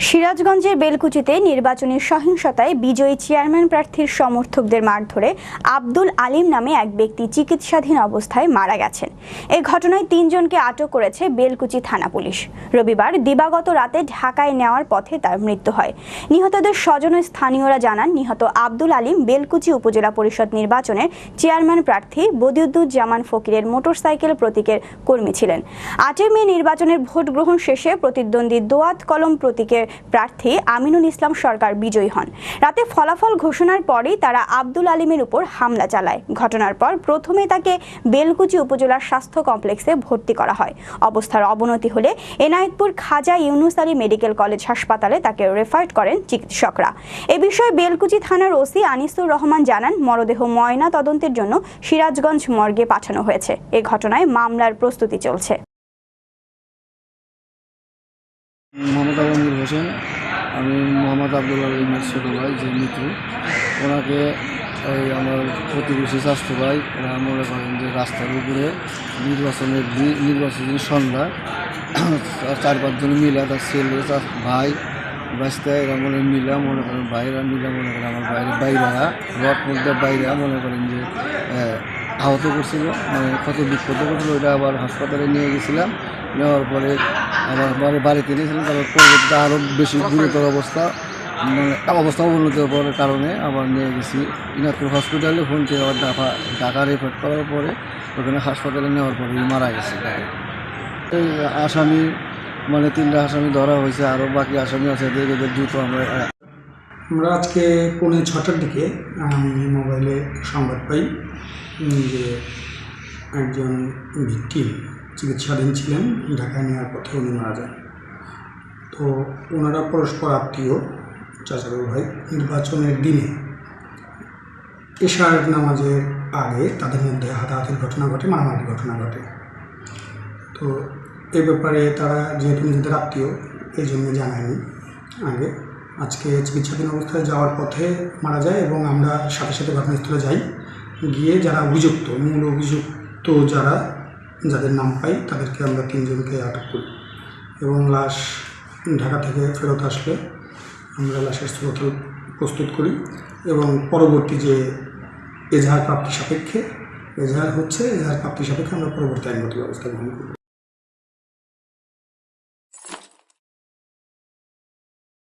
সিরাজগঞ্জের বেলকুচিতে নির্বাচনী সহিংসতায় বিজয়ী চেয়ারম্যান প্রার্থীর সমর্থকদের মারধরে আব্দুল আলিম নামে এক ব্যক্তি চিকিৎসাধীন অবস্থায় মারা গেছেন। এই ঘটনায় ৩ জনকে আটক করেছে বেলকুচি থানা পুলিশ। রবিবার দিবাগত রাতে ঢাকায় নেওয়ার পথে তার মৃত্যু হয়। নিহতদের স্বজন ও স্থানীয়রা জানান, নিহত আব্দুল আলিম বেলকুচি উপজেলা পরিষদ নির্বাচনের চেয়ারম্যান প্রার্থী বদিউদ্দুজ্জামান ফকিরের মোটরসাইকেল প্রতীকের কর্মী ছিলেন। ৮ মে নির্বাচনের ভোট গ্রহণ শেষে প্রতিদ্বন্দ্বী দোয়াত কলম প্রতীকের প্রার্থী আমিনুল ইসলাম সরকার বিজয়ী হন। রাতে ফলাফল ঘোষণার পরেই তারা আব্দুল আলিমের উপর হামলা চালায়। ঘটনার পর প্রথমে তাকে বেলকুচি উপজেলার স্বাস্থ্য কমপ্লেক্সে ভর্তি করা হয়। অবস্থার অবনতি হলে এনায়েতপুর খাজা ইউনুস আলী মেডিকেল কলেজ হাসপাতালে তাকে রেফার করেন চিকিৎসকরা। এ বিষয়ে বেলকুচি থানার ওসি আনিসুর রহমান জানান, মরদেহ ময়না তদন্তের জন্য সিরাজগঞ্জ মর্গে পাঠানো হয়েছে। এ ঘটনায় মামলার প্রস্তুতি চলছে। মোহাম্মদ আলমগীর হোসেন, আমি মোহাম্মদ আব্দুল আলিমের ছোটো ভাই যে মৃত্যু, ওনাকে আমার প্রতিবেশী স্বাস্থ্য ভাই ওরা মনে করেন যে রাস্তার উপরে নির্বাচনের সন্ধ্যা 4-5 জন মিলে তার ছেলে ভাই বাঁচতে এরা মনে করেন ভাইরা মিলে মনে করেন আমার বাইরেরা রড মধ্যে বাইরেরা মনে করেন যে আহত করছিল, মানে কত বিক্ষত করছিল। ওইটা আবার হাসপাতালে নিয়ে গেছিলাম। নেওয়ার পরে আবার বাড়িতে নিয়েছিলাম। তারপর পরবর্তীতে আরও বেশি গুরুতর অবস্থা অবনতি হওয়ার কারণে আবার নিয়ে গেছি এনায়েতপুর হসপিটালে। ফোন থেকে আবার ঢাকা রেফার করার পরে ওখানে হাসপাতালে নেওয়ার পরে মারা গেছে। এই আসামি 3টা আসামি ধরা হয়েছে, আরও বাকি আসামি আছে, এদের দ্রুত আমরা আজকে 6:45-টার দিকে আমি মোবাইলে সংবাদ পাই যে একজন ভিকটিম চিকিৎসাধীন ছিলেন, ঢাকায় নেওয়ার পথে উনি মারা যান। তো ওনারা পরস্পর আত্মীয়, চাচাতো ভাই। নির্বাচনের দিনে এশার নামাজের আগে তাদের মধ্যে হাতাহাতির ঘটনা ঘটে, মারামারির ঘটনা ঘটে। তো এ ব্যাপারে তারা যেহেতু নিজেদের আত্মীয়, এই জন্য জানায়নি আগে। আজকে চিকিৎসাধীন অবস্থায় যাওয়ার পথে মারা যায় এবং আমরা সাথে সাথে ঘটনাস্থলে যাই। গিয়ে যারা মূল অভিযুক্ত যাদের নাম পাই তাদেরকে আমরা 3 জনকে আটক করি এবং লাশ ঢাকা থেকে ফেরত আসলে আমরা লাশের স্থলতল প্রস্তুত করি এবং পরবর্তী যে এজাহার প্রাপ্তি সাপেক্ষে আমরা পরবর্তী আইনগত ব্যবস্থা গ্রহণ করি।